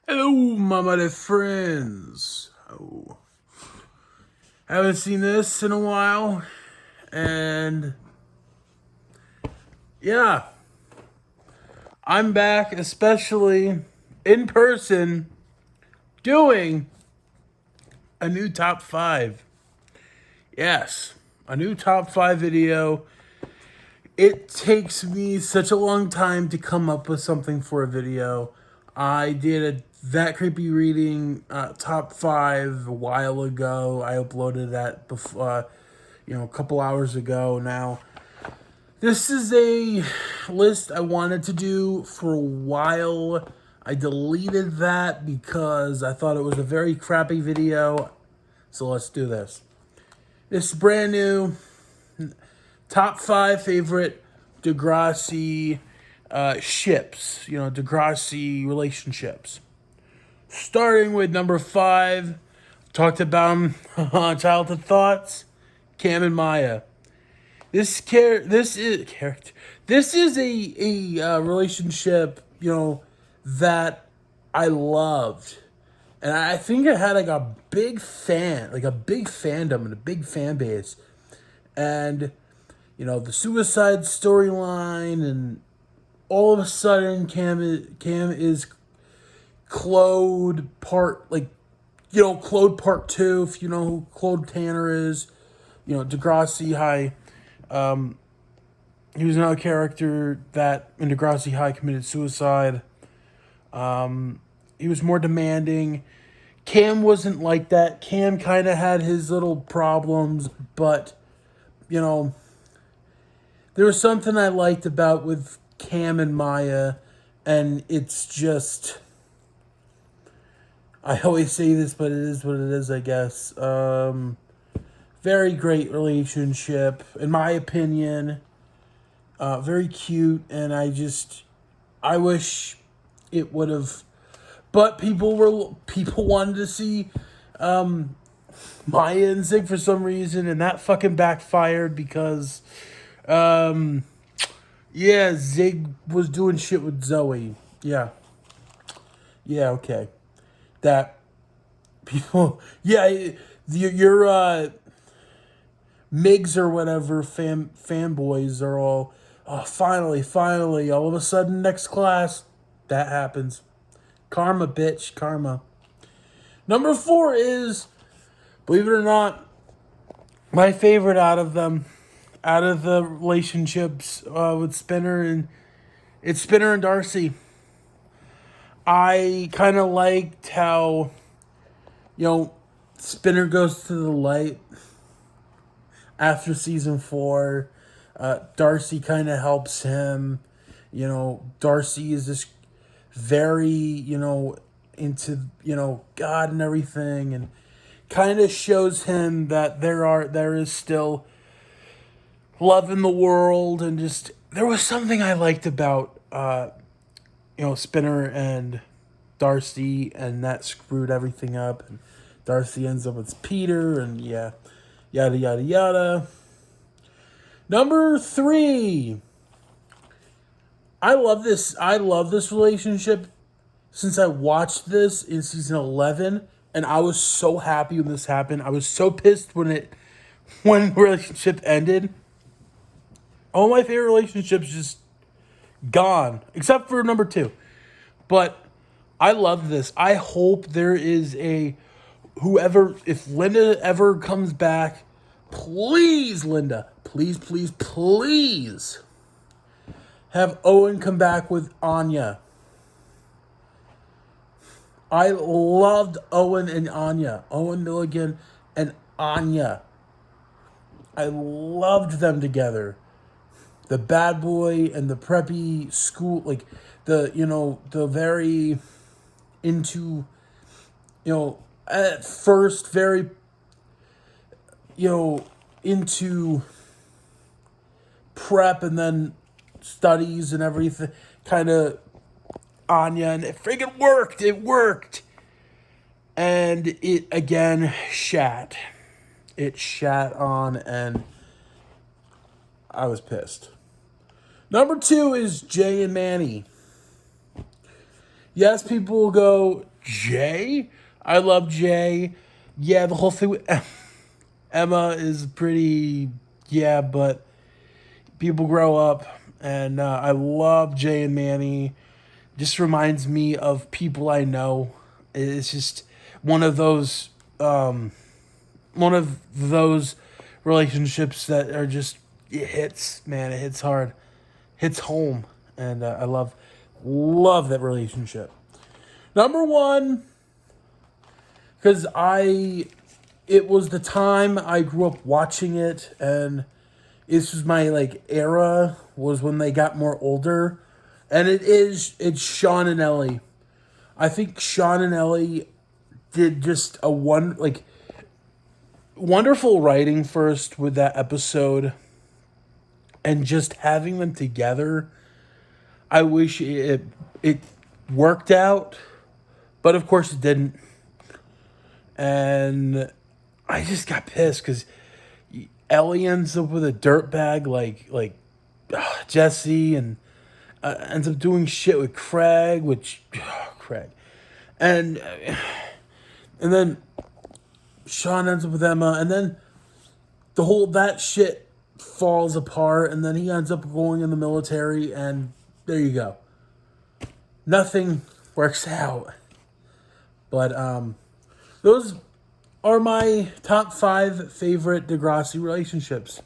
Hello, my mighty friends. Oh, haven't seen this in a while, and yeah, I'm back, especially in person, doing a new top five. Yes, a new top five video. It takes me such a long time to come up with something for a video. I did a that creepy reading top five a while ago. I uploaded that before, a couple hours ago. Now, this is a list I wanted to do for a while. I deleted that because I thought it was a very crappy video. So let's do this. This is brand new. Top five favorite Degrassi ships. Degrassi relationships. Starting with number five, talked about them on Childhood Thoughts, Cam and Maya. This is a relationship that I loved, and I think it had like a big fandom and a big fan base, and the suicide storyline, and all of a sudden Cam is Claude Claude part two, if you know who Claude Tanner is, Degrassi High. He was another character that in Degrassi High committed suicide. He was more demanding. Cam wasn't like that. Cam kind of had his little problems, but you know, there was something I liked about with Cam and Maya, and it's just, I always say this, but it is what it is, I guess. Very great relationship, in my opinion. Very cute, and I wish it would have, but people wanted to see Maya and Zig for some reason, and that fucking backfired because, Zig was doing shit with Zoe. Yeah, okay. That people, your Migs or whatever fanboys are all, oh, finally, all of a sudden next class, that happens. Karma, bitch, karma. Number four is, believe it or not, my favorite out of the relationships with Spinner, and it's Spinner and Darcy. I kind of liked how, Spinner goes to the light after season four. Darcy kind of helps him. Darcy is this very, into, God and everything, and kind of shows him that there is still love in the world, and just, there was something I liked about, Spinner and Darcy, and that screwed everything up, and Darcy ends up with Peter, and yeah, yada, yada, yada. Number three. I love this. I love this relationship since I watched this in season 11, and I was so happy when this happened. I was so pissed when the relationship ended. All my favorite relationships just gone, except for number two. But I love this. I hope there is if Linda ever comes back, please, Linda, please, have Owen come back with Anya. I loved Owen and Anya. Owen Milligan and Anya. I loved them together. The bad boy and the preppy school, like the very into, at first very, into prep and then studies and everything, kind of Anya, and it friggin' worked. It worked. And it again shat. It shat on, and I was pissed. Number two is Jay and Manny. Yes, people will go, Jay. I love Jay. Yeah, the whole thing with Emma is pretty. Yeah, but people grow up, and I love Jay and Manny. Just reminds me of people I know. It's just one of those um, one of those relationships that are just it hits, man. It hits hard, hits home, and I love that relationship. Number one, because it was the time I grew up watching it, and this was my like era was when they got more older, and it's Sean and Ellie. I think Sean and Ellie did just a wonderful writing first with that episode, and just having them together. I wish it worked out, but of course it didn't, and I just got pissed because Ellie ends up with a dirtbag Jesse, and ends up doing shit with Craig, Craig, and and then Sean ends up with Emma, and then the whole that shit falls apart, and then he ends up going in the military, and there you go. Nothing works out. But those are my top 5 favorite Degrassi relationships.